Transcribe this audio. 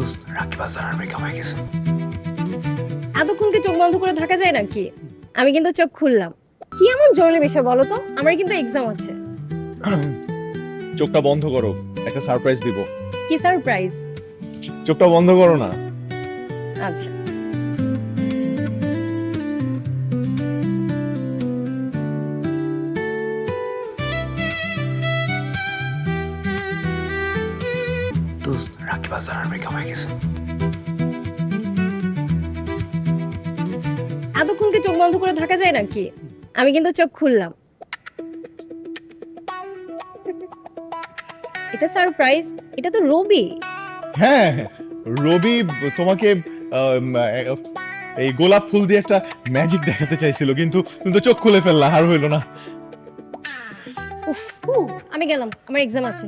দোস্ত রাকিব হাসান ব্রেকআপ হয়ে গেছে। এতক্ষণ কি চোখ বন্ধ করে থাকা যায় নাকি? আমি কিন্তু চোখ খুললাম। কি এমন জরুরি বিষয় বলো তো? আমার কিন্তু এক্সাম আছে। চোখটা বন্ধ করো, একটা সারপ্রাইজ দিব। কি সারপ্রাইজ? চোখটা বন্ধ করো না। আচ্ছা। দোস্ত রাকিব হাসান ব্রেকআপ হয়ে গেছে। এতক্ষণ কি চোখ বন্ধ করে থাকা যায় নাকি? আমি কিন্তু চোখ খুললাম। এটা সারপ্রাইজ? এটা তো রবি। হ্যাঁ, রবি তোমাকে এই গোলাপ ফুল দিয়ে একটা ম্যাজিক দেখাতে চাইছিল, কিন্তু তুমি তো চোখ খুলে ফেললা, আর হইলো না। উফ, আমি গেলাম, আমার এক্সাম আছে।